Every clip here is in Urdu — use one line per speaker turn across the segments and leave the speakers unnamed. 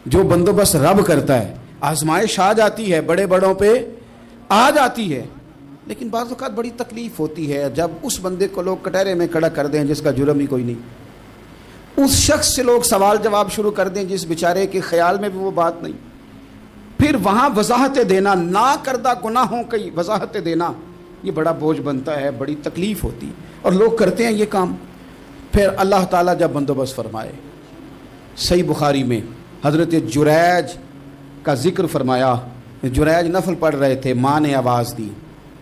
جو بندوبست رب کرتا ہے، آزمائش آ جاتی ہے، بڑے بڑوں پہ آ جاتی ہے، لیکن بعض اوقات بڑی تکلیف ہوتی ہے جب اس بندے کو لوگ کٹہرے میں کھڑا کر دیں جس کا جرم ہی کوئی نہیں، اس شخص سے لوگ سوال جواب شروع کر دیں جس بیچارے کے خیال میں بھی وہ بات نہیں، پھر وہاں وضاحتیں دینا، نہ کردہ گناہوں کی وضاحتیں دینا، یہ بڑا بوجھ بنتا ہے، بڑی تکلیف ہوتی، اور لوگ کرتے ہیں یہ کام۔ پھر اللہ تعالیٰ جب بندوبست فرمائے، صحیح بخاری میں حضرت جریج کا ذکر فرمایا، جریج نفل پڑھ رہے تھے، ماں نے آواز دی،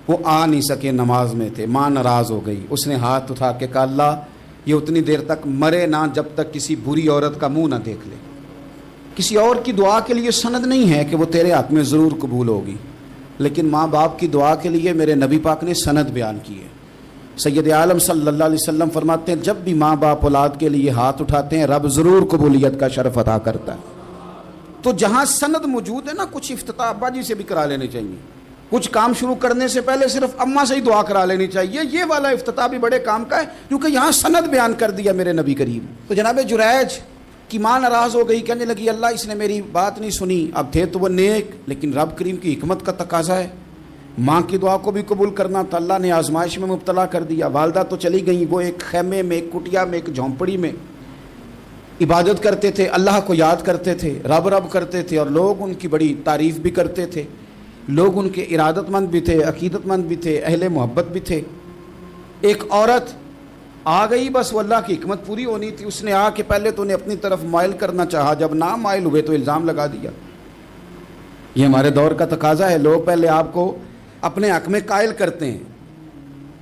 وہ آ نہیں سکے، نماز میں تھے، ماں ناراض ہو گئی، اس نے ہاتھ اٹھا کے کہا اللہ یہ اتنی دیر تک مرے نہ جب تک کسی بری عورت کا منہ نہ دیکھ لے۔ کسی اور کی دعا کے لیے سند نہیں ہے کہ وہ تیرے ہاتھ میں ضرور قبول ہوگی، لیکن ماں باپ کی دعا کے لیے میرے نبی پاک نے سند بیان کی ہے۔ سید عالم صلی اللہ علیہ وسلم فرماتے ہیں جب بھی ماں باپ اولاد کے لیے ہاتھ اٹھاتے ہیں رب ضرور قبولیت کا شرف عطا کرتا ہے۔ تو جہاں سند موجود ہے نا، کچھ افتتاح ابا جی سے بھی کرا لینے چاہیے، کچھ کام شروع کرنے سے پہلے صرف اماں سے ہی دعا کرا لینی چاہیے، یہ والا افتتاح بھی بڑے کام کا ہے کیونکہ یہاں سند بیان کر دیا میرے نبی کریم۔ تو جناب جریج کی ماں ناراض ہو گئی، کہنے لگی اللہ اس نے میری بات نہیں سنی، اب تھے تو وہ نیک، لیکن رب کریم کی حکمت کا تقاضا ہے، ماں کی دعا کو بھی قبول کرنا تھا، اللہ نے آزمائش میں مبتلا کر دیا۔ والدہ تو چلی گئیں، وہ ایک خیمے میں، ایک کٹیا میں، ایک جھونپڑی میں عبادت کرتے تھے، اللہ کو یاد کرتے تھے، رب رب کرتے تھے، اور لوگ ان کی بڑی تعریف بھی کرتے تھے، لوگ ان کے ارادت مند بھی تھے، عقیدت مند بھی تھے، اہل محبت بھی تھے۔ ایک عورت آ گئی، بس وہ اللہ کی حکمت پوری ہونی تھی، اس نے آ کے پہلے تو انہیں اپنی طرف مائل کرنا چاہا، جب نہ مائل ہوئے تو الزام لگا دیا۔ یہ ہمارے دور کا تقاضا ہے، لوگ پہلے آپ کو اپنے حق میں قائل کرتے ہیں،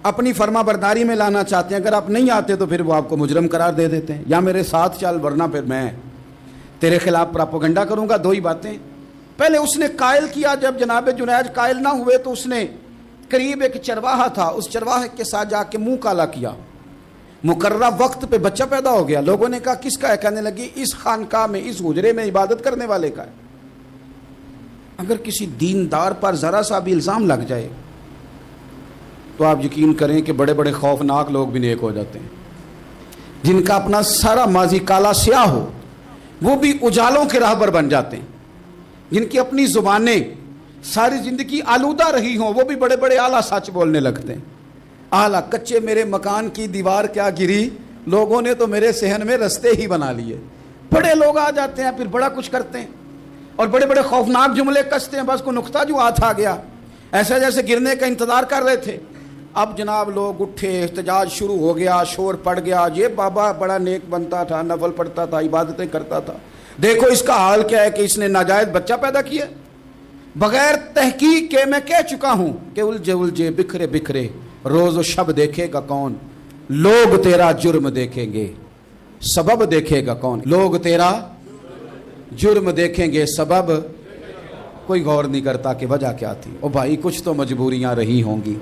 اپنی فرما برداری میں لانا چاہتے ہیں، اگر آپ نہیں آتے تو پھر وہ آپ کو مجرم قرار دے دیتے ہیں، یا میرے ساتھ چل ورنہ پھر میں تیرے خلاف پراپیگنڈا کروں گا، دو ہی باتیں۔ پہلے اس نے قائل کیا، جب جناب جنید قائل نہ ہوئے تو اس نے قریب ایک چرواہا تھا، اس چرواہے کے ساتھ جا کے منہ کالا کیا، مقررہ وقت پہ بچہ پیدا ہو گیا۔ لوگوں نے کہا کس کا ہے؟ کہنے لگی اس خانقاہ میں، اس حجرے میں عبادت کرنے والے کا ہے۔ اگر کسی دیندار پر ذرا سا بھی الزام لگ جائے تو آپ یقین کریں کہ بڑے بڑے خوفناک لوگ بھی نیک ہو جاتے ہیں، جن کا اپنا سارا ماضی کالا سیاہ ہو وہ بھی اجالوں کے راہبر بن جاتے ہیں، جن کی اپنی زبانیں ساری زندگی آلودہ رہی ہوں وہ بھی بڑے بڑے اعلیٰ سچ بولنے لگتے ہیں۔ اعلیٰ کچے میرے مکان کی دیوار کیا گری، لوگوں نے تو میرے صحن میں رستے ہی بنا لیے۔ بڑے لوگ آ جاتے ہیں پھر بڑا کچھ کرتے ہیں اور بڑے بڑے خوفناک جملے کستے ہیں، بس کو نقطہ جو ہاتھ آ گیا ایسا جیسے گرنے کا انتظار کر رہے تھے۔ اب جناب لوگ اٹھے، احتجاج شروع ہو گیا، شور پڑ گیا، یہ بابا بڑا نیک بنتا تھا، نفل پڑھتا تھا، عبادتیں کرتا تھا، دیکھو اس کا حال کیا ہے کہ اس نے ناجائز بچہ پیدا کیا۔ بغیر تحقیق کے میں کہہ چکا ہوں کہ الجھے الجھے بکھرے بکھرے روز و شب دیکھے گا کون، لوگ تیرا جرم دیکھیں گے سبب دیکھے گا کون، لوگ تیرا جرم دیکھیں گے سبب کوئی غور نہیں کرتا کہ وجہ کیا تھی۔ او بھائی کچھ تو مجبوریاں رہی ہوں گی،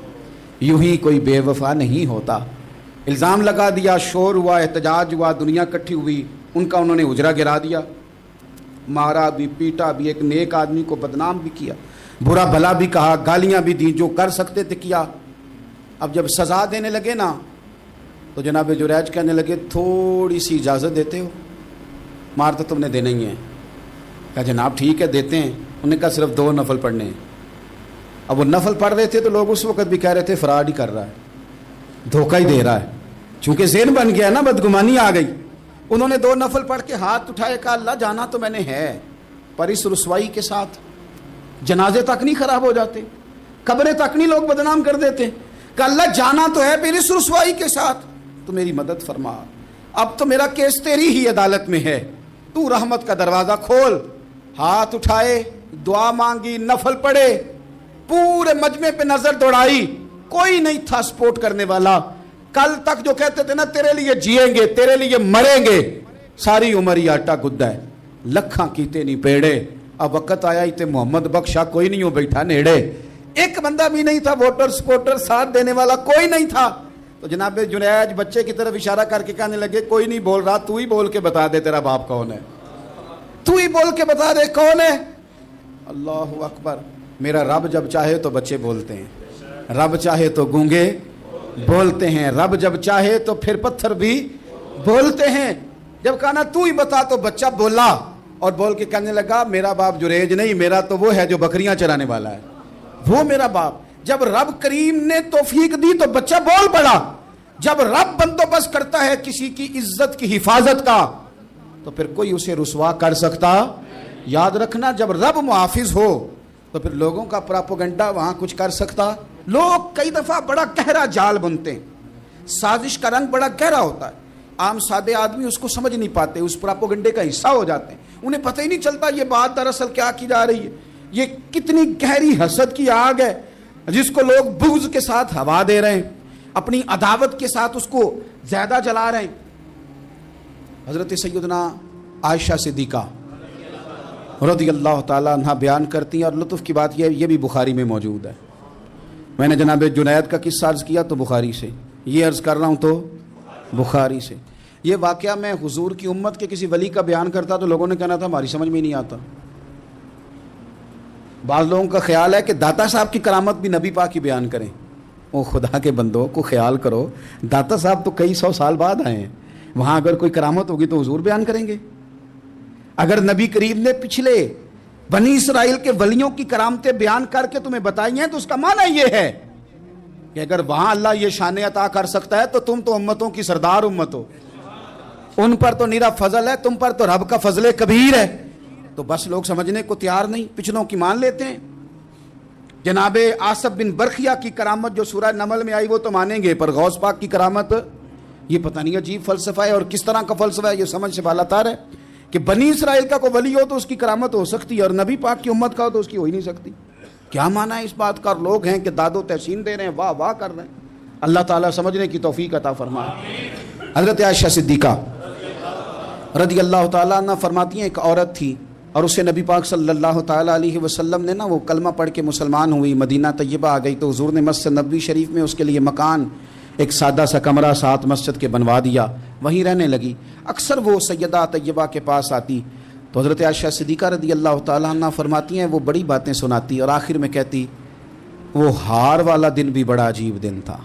یوں ہی کوئی بے وفا نہیں ہوتا۔ الزام لگا دیا، شور ہوا، احتجاج ہوا، دنیا اکٹھی ہوئی، ان کا انہوں نے حجرہ گرا دیا، مارا بھی، پیٹا بھی، ایک نیک آدمی کو بدنام بھی کیا، برا بھلا بھی کہا، گالیاں بھی دیں، جو کر سکتے تھے کیا۔ اب جب سزا دینے لگے نا تو جناب جریج کہنے لگے تھوڑی سی اجازت دیتے ہو، مار تو تم نے دینا ہی ہے۔ کہا جناب ٹھیک ہے دیتے ہیں۔ انہوں نے کہا صرف 2 نفل پڑھنے ہیں۔ اب وہ نفل پڑھ رہے تھے تو لوگ اس وقت بھی کہہ رہے تھے فراڈ ہی کر رہا ہے، دھوکہ ہی دے رہا ہے، چونکہ ذہن بن گیا نا، بدگمانی آ گئی۔ انہوں نے 2 نفل پڑھ کے ہاتھ اٹھائے، کہا اللہ جانا تو میں نے ہے، پر اس رسوائی کے ساتھ جنازے تک نہیں خراب ہو جاتے، قبریں تک نہیں لوگ بدنام کر دیتے، کہ اللہ جانا تو ہے پھر اس رسوائی کے ساتھ، تو میری مدد فرما، اب تو میرا کیس تیری ہی عدالت میں ہے، تو رحمت کا دروازہ کھول۔ ہاتھ اٹھائے، دعا مانگی، نفل پڑھے، پورے مجمع پہ نظر دوڑائی، کوئی نہیں تھا سپورٹ کرنے والا۔ کل تک جو کہتے تھے نا تیرے لیے جیئیں گے، تیرے لیے مریں گے، ساری عمر یہ آٹا گدہ ہے، لکھاں کیتے نہیں پیڑے، اب وقت آیا ہی تے محمد بخشا کوئی نہیں ہو بیٹھا نیڑے، ایک بندہ بھی نہیں تھا ووٹر سپورٹر ساتھ دینے والا کوئی نہیں تھا۔ تو جناب جنید بچے کی طرف اشارہ کر کے کہنے لگے کوئی نہیں بول رہا، تو ہی بول کے بتا دے تیرا باپ کون ہے، تو ہی بول کے بتا دے کون ہے۔ اللہ اکبر۔ میرا رب جب چاہے تو بچے بولتے ہیں، رب چاہے تو گونگے بولتے ہیں، رب جب چاہے تو پھر پتھر بھی بولتے ہیں۔ جب کہا نا تو ہی بتا تو بچہ بولا، اور بول کے کہنے لگا میرا باپ جریج نہیں، میرا تو وہ ہے جو بکریاں چرانے والا ہے، وہ میرا باپ۔ جب رب کریم نے توفیق دی تو بچہ بول پڑا۔ جب رب بندوبست کرتا ہے کسی کی عزت کی حفاظت کا تو پھر کوئی اسے رسوا کر سکتا؟ یاد رکھنا، جب رب محافظ ہو تو پھر لوگوں کا پراپوگنڈا وہاں کچھ کر سکتا؟ لوگ کئی دفعہ بڑا گہرا جال بنتے ہیں، سازش کا رنگ بڑا گہرا ہوتا ہے، عام سادے آدمی اس کو سمجھ نہیں پاتے، اس پراپوگنڈے کا حصہ ہو جاتے ہیں، انہیں پتہ ہی نہیں چلتا یہ بات دراصل کیا کی جا رہی ہے۔ یہ کتنی گہری حسد کی آگ ہے جس کو لوگ بغض کے ساتھ ہوا دے رہے ہیں، اپنی عداوت کے ساتھ اس کو زیادہ جلا رہے ہیں۔ حضرت سیدنا عائشہ صدیقہ رضی اللہ تعالیٰ عنہ بیان کرتی ہیں، اور لطف کی بات یہ بھی بخاری میں موجود ہے۔ میں نے جناب جنید کا قصہ عرض کیا تو بخاری سے، یہ عرض کر رہا ہوں تو بخاری سے۔ یہ واقعہ میں حضور کی امت کے کسی ولی کا بیان کرتا تو لوگوں نے کہنا تھا ہماری سمجھ میں نہیں آتا۔ بعض لوگوں کا خیال ہے کہ داتا صاحب کی کرامت بھی نبی پاک کی بیان کریں۔ او خدا کے بندوں کو خیال کرو، داتا صاحب تو کئی سو سال بعد آئے ہیں، وہاں اگر کوئی کرامت ہوگی تو حضور بیان کریں گے؟ اگر نبی کریم نے پچھلے بنی اسرائیل کے ولیوں کی کرامتیں بیان کر کے تمہیں بتائی ہیں تو اس کا معنی یہ ہے کہ اگر وہاں اللہ یہ شان عطا کر سکتا ہے تو تم تو امتوں کی سردار امت ہو، ان پر تو نیرا فضل ہے، تم پر تو رب کا فضل کبیر ہے۔ تو بس لوگ سمجھنے کو تیار نہیں، پچھلوں کی مان لیتے ہیں۔ جناب آصف بن برخیہ کی کرامت جو سورہ نمل میں آئی وہ تو مانیں گے، پر غوث پاک کی کرامت یہ پتہ نہیں عجیب فلسفہ ہے، اور کس طرح کا فلسفہ ہے یہ سمجھ سے بالاتر ہے کہ بنی اسرائیل کا کوئی ولی ہو تو اس کی کرامت ہو سکتی ہے اور نبی پاک کی امت کا ہو تو اس کی ہو ہی نہیں سکتی۔ کیا معنی ہے اس بات کا؟ اور لوگ ہیں کہ داد و تحسین دے رہے ہیں، واہ واہ کر رہے ہیں۔ اللہ تعالیٰ سمجھنے کی توفیق عطا فرمائے۔ حضرت عائشہ صدیقہ رضی اللہ تعالیٰ عنہ فرماتی ہیں ایک عورت تھی اور اسے نبی پاک صلی اللہ تعالیٰ علیہ وسلم نے وہ کلمہ پڑھ کے مسلمان ہوئی، مدینہ طیبہ آ گئی تو حضور نے مسجد نبوی شریف میں اس کے لیے مکان، ایک سادہ سا کمرہ ساتھ مسجد کے بنوا دیا، وہیں رہنے لگی۔ اکثر وہ سیدہ طیبہ کے پاس آتی تو حضرت عائشہ صدیقہ رضی اللہ تعالیٰ عنہ فرماتی ہیں وہ بڑی باتیں سناتی اور آخر میں کہتی وہ ہار والا دن بھی بڑا عجیب دن تھا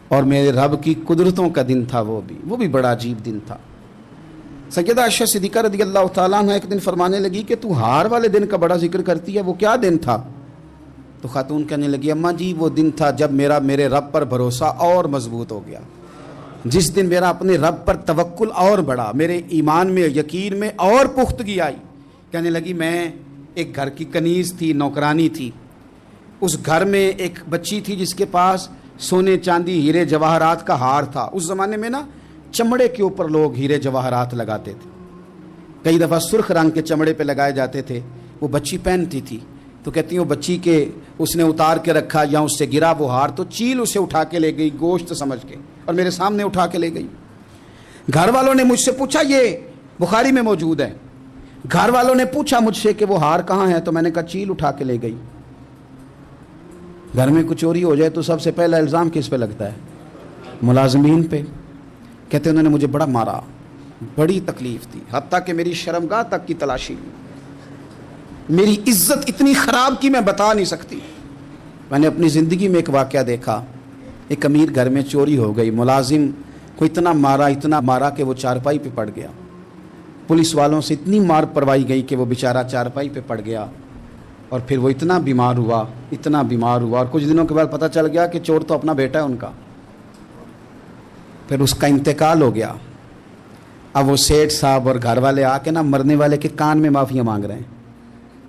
اور میرے رب کی قدرتوں کا دن تھا، وہ بھی بڑا عجیب دن تھا۔ سیدہ عائشہ صدیقہ رضی اللہ تعالیٰ عنہ ایک دن فرمانے لگی کہ تو ہار والے دن کا بڑا ذکر کرتی ہے، وہ کیا دن تھا؟ تو خاتون کہنے لگی اماں جی وہ دن تھا جب میرے رب پر بھروسہ اور مضبوط ہو گیا، جس دن میرا اپنے رب پر توکل اور بڑھا، میرے ایمان میں یقین میں اور پختگی آئی۔ کہنے لگی میں ایک گھر کی کنیز تھی، نوکرانی تھی، اس گھر میں ایک بچی تھی جس کے پاس سونے چاندی ہیرے جواہرات کا ہار تھا۔ اس زمانے میں نا چمڑے کے اوپر لوگ ہیرے جواہرات لگاتے تھے، کئی دفعہ سرخ رنگ کے چمڑے پہ لگائے جاتے تھے، وہ بچی پہنتی تھی تو کہتی ہیں وہ بچی کے اس نے اتار کے رکھا یا اس سے گرا وہ ہار تو چیل اسے اٹھا کے لے گئی گوشت سمجھ کے اور میرے سامنے اٹھا کے لے گئی۔ گھر والوں نے مجھ سے پوچھا، یہ بخاری میں موجود ہے، گھر والوں نے پوچھا مجھ سے کہ وہ ہار کہاں ہے تو میں نے کہا چیل اٹھا کے لے گئی۔ گھر میں کچھ چوری ہو جائے تو سب سے پہلا الزام کس پہ لگتا ہے؟ ملازمین پہ۔ کہتے انہوں نے مجھے بڑا مارا، بڑی تکلیف تھی، حتیٰ کہ میری شرمگاہ تک کی تلاشی لی، میری عزت اتنی خراب کی میں بتا نہیں سکتی۔ میں نے اپنی زندگی میں ایک واقعہ دیکھا، ایک امیر گھر میں چوری ہو گئی، ملازم کو اتنا مارا کہ وہ چارپائی پہ پڑ گیا، پولیس والوں سے اتنی مار پروائی گئی کہ وہ بیچارہ چارپائی پہ پڑ گیا، اور پھر وہ اتنا بیمار ہوا اور کچھ دنوں کے بعد پتہ چل گیا کہ چور تو اپنا بیٹا ہے ان کا، پھر اس کا انتقال ہو گیا۔ اب وہ سیٹھ صاحب اور گھر والے آ کے نا مرنے والے کے کان میں معافیاں مانگ رہے ہیں،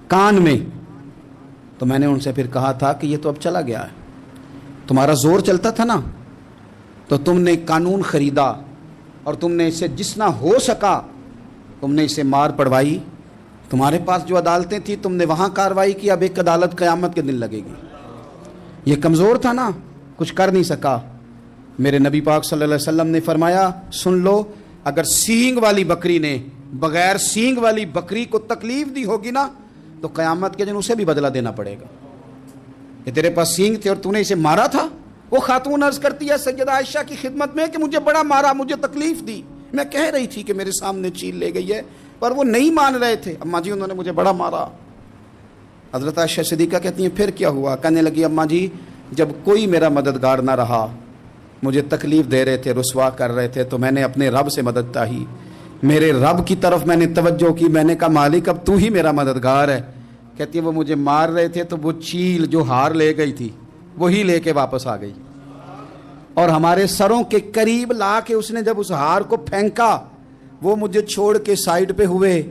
کان میں۔ تو میں نے ان سے پھر کہا تھا کہ یہ تو اب چلا گیا ہے، تمہارا زور چلتا تھا نا تو تم نے قانون خریدا اور تم نے اسے جتنا ہو سکا تم نے اسے مار پڑوائی، تمہارے پاس جو عدالتیں تھیں تم نے وہاں کارروائی کی، اب ایک عدالت قیامت کے دن لگے گی۔ یہ کمزور تھا نا، کچھ کر نہیں سکا۔ میرے نبی پاک صلی اللہ علیہ وسلم نے فرمایا سن لو، اگر سینگ والی بکری نے بغیر سینگ والی بکری کو تکلیف دی ہوگی نا تو قیامت کے دن اسے بھی بدلہ دینا پڑے گا کہ تیرے پاس سینگ تھے اور تو نے اسے مارا تھا۔ وہ خاتون عرض کرتی ہے سیدہ عائشہ کی خدمت میں کہ مجھے بڑا مارا، مجھے تکلیف دی، میں کہہ رہی تھی کہ میرے سامنے چیل لے گئی ہے پر وہ نہیں مان رہے تھے، اماں جی انہوں نے مجھے بڑا مارا۔ حضرت عائشہ صدیقہ کہتی ہیں پھر کیا ہوا؟ کہنے لگی اماں جی جب کوئی میرا مددگار نہ رہا، مجھے تکلیف دے رہے تھے، رسوا کر رہے تھے، تو میں نے اپنے رب سے مدد چاہی میرے رب کی طرف میں نے توجہ کی، میں نے کہا مالک اب تو ہی میرا مددگار ہے۔ کہتی ہے وہ مجھے مار رہے تھے تو وہ چیل جو ہار لے گئی تھی وہی لے کے واپس آ گئی، اور ہمارے سروں کے قریب لا کے اس نے جب اس ہار کو پھینکا، وہ مجھے چھوڑ کے سائڈ پہ ہوئے،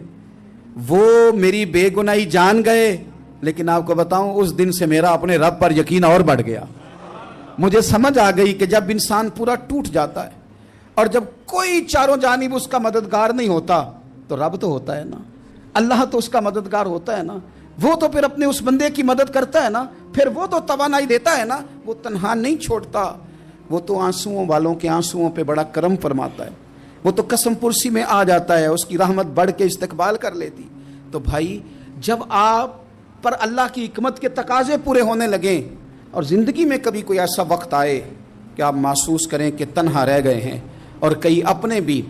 وہ میری بے گناہی جان گئے۔ لیکن آپ کو بتاؤں اس دن سے میرا اپنے رب پر یقین اور بڑھ گیا۔ مجھے سمجھ آ گئی کہ جب انسان پورا ٹوٹ جاتا ہے اور جب کوئی چاروں جانب اس کا مددگار نہیں ہوتا تو رب تو ہوتا ہے نا، اللہ تو اس کا مددگار ہوتا ہے نا، وہ تو پھر اپنے اس بندے کی مدد کرتا ہے نا، پھر وہ تو توانائی دیتا ہے نا، وہ تنہا نہیں چھوڑتا، وہ تو آنسوؤں والوں کے آنسوؤں پہ بڑا کرم فرماتا ہے، وہ تو قسم پرسی میں آ جاتا ہے، اس کی رحمت بڑھ کے استقبال کر لیتی۔ تو بھائی جب آپ پر اللہ کی حکمت کے تقاضے پورے ہونے لگیں اور زندگی میں کبھی کوئی ایسا وقت آئے کہ آپ محسوس کریں کہ تنہا رہ گئے ہیں اور کئی اپنے بھی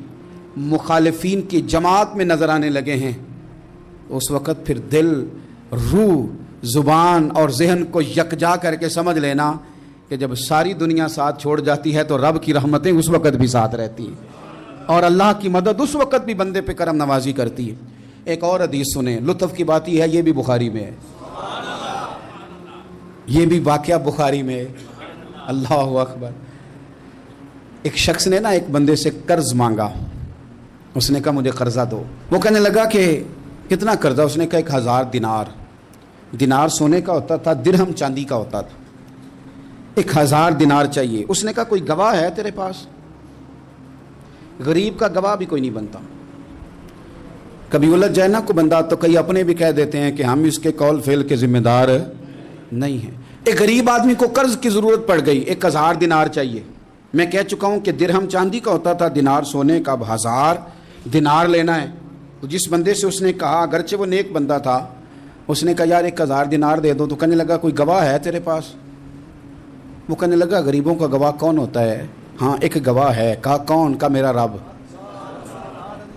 مخالفین کی جماعت میں نظر آنے لگے ہیں، اس وقت پھر دل، روح، زبان اور ذہن کو یکجا کر کے سمجھ لینا کہ جب ساری دنیا ساتھ چھوڑ جاتی ہے تو رب کی رحمتیں اس وقت بھی ساتھ رہتی ہیں اور اللہ کی مدد اس وقت بھی بندے پہ کرم نوازی کرتی ہے۔ ایک اور حدیث سنیں، لطف کی بات یہ ہے یہ بھی بخاری میں ہے، یہ بھی واقعہ بخاری میں ہے۔ اللہ اکبر۔ ایک شخص نے نا ایک بندے سے قرض مانگا، اس نے کہا مجھے قرضہ دو۔ وہ کہنے لگا کہ کتنا قرضہ؟ اس نے کہا 1000 دینار۔ دینار سونے کا ہوتا تھا، درہم چاندی کا ہوتا تھا۔ 1000 دینار چاہیے۔ اس نے کہا کوئی گواہ ہے تیرے پاس؟ غریب کا گواہ بھی کوئی نہیں بنتا، کبھی الجھ جائے نا کو بندہ تو کئی اپنے بھی کہہ دیتے ہیں کہ ہم اس کے قول فعل کے ذمہ دار نہیں ہیں۔ ایک غریب آدمی کو قرض کی ضرورت پڑ گئی، 1000 دینار چاہیے۔ میں کہہ چکا ہوں کہ درہم چاندی کا ہوتا تھا، دینار سونے کا، اب 1000 دینار لینا ہے۔ تو جس بندے سے اس نے کہا، اگرچہ وہ نیک بندہ تھا، اس نے کہا یار 1000 دینار دے دو، تو کہنے لگا کوئی گواہ ہے تیرے پاس؟ وہ کہنے لگا غریبوں کا گواہ کون ہوتا ہے؟ ہاں ایک گواہ ہے۔ کہا کون؟ کہا میرا رب،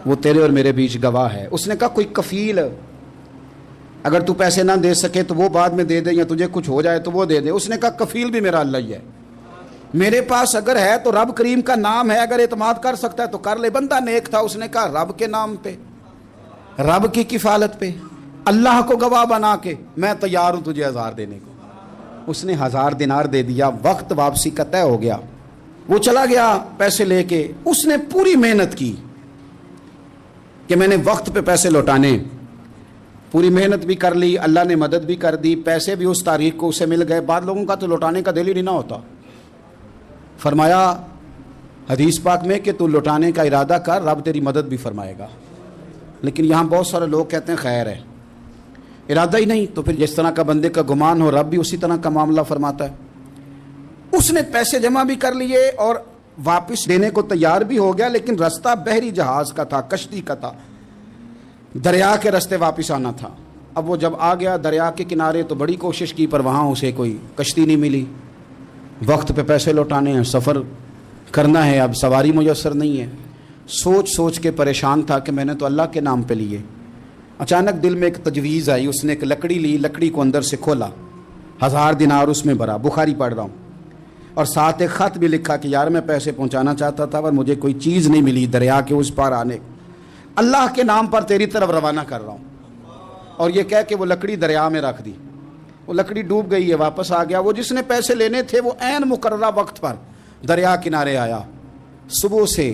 وہ تیرے اور میرے بیچ گواہ ہے۔ اس نے کہا کوئی کفیل، اگر تو پیسے نہ دے سکے تو وہ بعد میں دے دے، یا تجھے کچھ ہو جائے تو وہ دے دے۔ اس نے کہا کفیل بھی میرا اللہ ہی ہے، میرے پاس اگر ہے تو رب کریم کا نام ہے، اگر اعتماد کر سکتا ہے تو کر لے۔ بندہ نیک تھا، اس نے کہا رب کے نام پہ، رب کی کفالت پہ، اللہ کو گواہ بنا کے میں تیار ہوں تجھے 1000 دینے کو۔ اس نے 1000 دینار دے دیا، وقت واپسی کا طے ہو گیا، وہ چلا گیا پیسے لے کے۔ اس نے پوری محنت کی کہ میں نے وقت پہ پیسے لوٹانے، پوری محنت بھی کر لی، اللہ نے مدد بھی کر دی، پیسے بھی اس تاریخ کو اسے مل گئے۔ بعض لوگوں کا تو لوٹانے کا دل ہی نہیں نہ ہوتا۔ فرمایا حدیث پاک میں کہ تو لوٹانے کا ارادہ کر، رب تیری مدد بھی فرمائے گا۔ لیکن یہاں بہت سارے لوگ کہتے ہیں خیر ہے، ارادہ ہی نہیں، تو پھر جس طرح کا بندے کا گمان ہو رب بھی اسی طرح کا معاملہ فرماتا ہے۔ اس نے پیسے جمع بھی کر لیے اور واپس دینے کو تیار بھی ہو گیا، لیکن راستہ بحری جہاز کا تھا، کشتی کا تھا، دریا کے راستے واپس آنا تھا۔ اب وہ جب آ گیا دریا کے کنارے تو بڑی کوشش کی، پر وہاں اسے کوئی کشتی نہیں ملی۔ وقت پہ پیسے لوٹانے ہیں، سفر کرنا ہے، اب سواری میسر نہیں ہے۔ سوچ سوچ کے پریشان تھا کہ میں نے تو اللہ کے نام پہ لیے۔ اچانک دل میں ایک تجویز آئی، اس نے ایک لکڑی لی، لکڑی کو اندر سے کھولا، 1000 دینار اس میں بھرا، بخاری پڑھ رہا ہوں، اور ساتھ ایک خط بھی لکھا کہ یار میں پیسے پہنچانا چاہتا تھا پر مجھے کوئی چیز نہیں ملی دریا کے اس پار آنے، اللہ کے نام پر تیری طرف روانہ کر رہا ہوں۔ اور یہ کہہ کہ وہ لکڑی دریا میں رکھ دی، وہ لکڑی ڈوب گئی ہے، واپس آ گیا۔ وہ جس نے پیسے لینے تھے وہ عین مقررہ وقت پر دریا کنارے آیا۔ صبح سے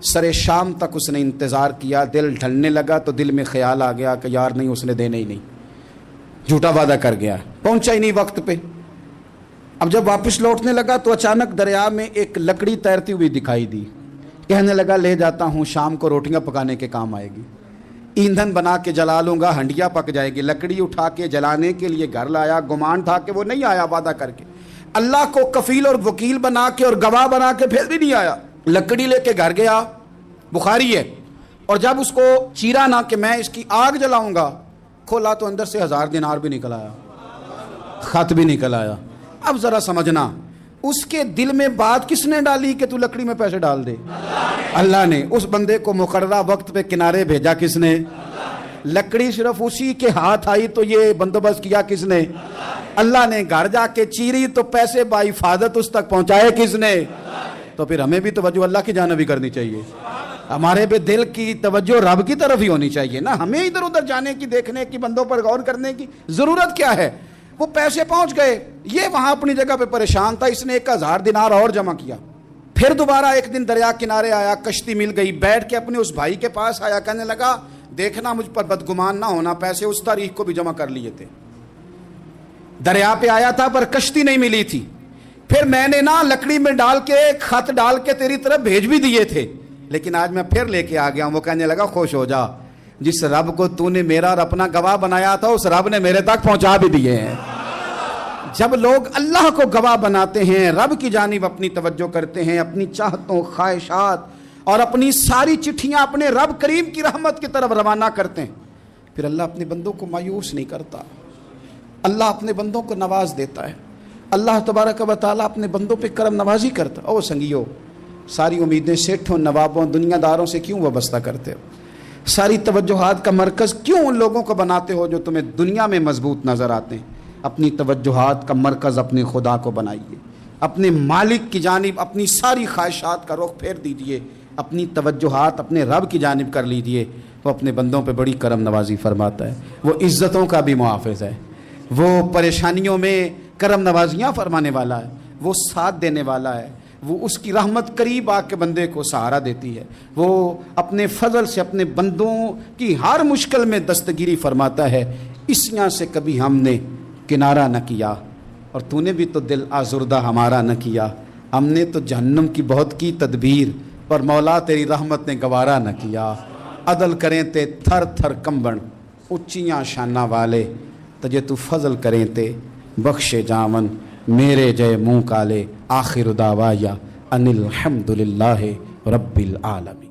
سر شام تک اس نے انتظار کیا، دل ڈھلنے لگا تو دل میں خیال آ گیا کہ یار نہیں، اس نے دینے ہی نہیں، جھوٹا وعدہ کر گیا، پہنچا ہی نہیں وقت پہ۔ اب جب واپس لوٹنے لگا تو اچانک دریا میں ایک لکڑی تیرتی ہوئی دکھائی دی، کہنے لگا لے جاتا ہوں، شام کو روٹیاں پکانے کے کام آئے گی، ایندھن بنا کے جلا لوں گا، ہنڈیا پک جائے گی۔ لکڑی اٹھا کے جلانے کے لیے گھر لایا، گمان تھا کہ وہ نہیں آیا وعدہ کر کے، اللہ کو کفیل اور وکیل بنا کے اور گواہ بنا کے پھر بھی نہیں آیا۔ لکڑی لے کے گھر گیا، بخاری ہے، اور جب اس کو چیرا نہ کہ میں اس کی آگ جلاؤں گا، کھولا تو اندر سے 1000 دینار بھی نکل آیا، خط بھی نکل آیا۔ اب ذرا سمجھنا، اس کے دل میں بات کس نے ڈالی کہ تو لکڑی میں پیسے ڈال دے؟ اللہ نے۔ اس بندے کو مقررہ وقت پہ کنارے بھیجا کس نے؟ لکڑی صرف اسی کے ہاتھ آئی تو یہ بندوبست کیا کس نے؟ اللہ نے۔ گھر جا کے چیری تو پیسے بحفاظت اس تک پہنچائے کس نے؟ تو پھر ہمیں بھی توجہ اللہ کی جانب بھی کرنی چاہیے۔ ہمارے پہ دل کی توجہ رب کی طرف ہی ہونی چاہیے نا. ہمیں ادھر ادھر جانے کی, دیکھنے کی, بندوں پر غور کرنے کی ضرورت کیا ہے؟ وہ پیسے پہنچ گئے, یہ وہاں اپنی جگہ پہ پریشان تھا, اس نے 1000 دینار اور جمع کیا. پھر دوبارہ ایک دن دریا کنارے آیا, کشتی مل گئی, بیٹھ کے اپنے اس بھائی کے پاس آیا, کہنے لگا دیکھنا مجھ پر بدگمان نہ ہونا, پیسے اس تاریخ کو بھی جمع کر لیے تھے. دریا پہ آیا تھا پر کشتی نہیں ملی تھی. پھر میں نے نا لکڑی میں ڈال کے خط ڈال کے تیری طرف بھیج بھی دیے تھے, لیکن آج میں پھر لے کے آ گیا ہوں. وہ کہنے لگا خوش ہو جا, جس رب کو تو نے میرا اور اپنا گواہ بنایا تھا اس رب نے میرے تک پہنچا بھی دیے ہیں. جب لوگ اللہ کو گواہ بناتے ہیں, رب کی جانب اپنی توجہ کرتے ہیں, اپنی چاہتوں, خواہشات اور اپنی ساری چٹھیاں اپنے رب کریم کی رحمت کی طرف روانہ کرتے ہیں, پھر اللہ اپنے بندوں کو مایوس نہیں کرتا. اللہ اپنے بندوں کو نواز دیتا ہے. اللہ تبارک و تعالیٰ اپنے بندوں پہ کرم نوازی کرتا. او سنگیو, ساری امیدیں سیٹھوں, نوابوں, دنیا داروں سے کیوں وابستہ کرتے ہو؟ ساری توجہات کا مرکز کیوں ان لوگوں کو بناتے ہو جو تمہیں دنیا میں مضبوط نظر آتے ہیں؟ اپنی توجہات کا مرکز اپنے خدا کو بنائیے, اپنے مالک کی جانب اپنی ساری خواہشات کا رخ پھیر دیجیے, اپنی توجہات اپنے رب کی جانب کر لیجیے. وہ اپنے بندوں پہ بڑی کرم نوازی فرماتا ہے. وہ عزتوں کا بھی محافظ ہے, وہ پریشانیوں میں کرم نوازیاں فرمانے والا ہے, وہ ساتھ دینے والا ہے. وہ اس کی رحمت قریب آ کے بندے کو سہارا دیتی ہے. وہ اپنے فضل سے اپنے بندوں کی ہر مشکل میں دستگیری فرماتا ہے. اس یہاں سے کبھی ہم نے کنارہ نہ کیا, اور تو نے بھی تو دل آزردہ ہمارا نہ کیا. ہم نے تو جہنم کی بہت کی تدبیر, پر مولا تیری رحمت نے گوارا نہ کیا. عدل کریں تے تھر تھر کمبن, اچیاں شانہ والے, تجھے تو فضل کریں تے بخشے جامن. میرے جے منہ کالے, آخر دعوایا ان الحمد للہ رب العالمین.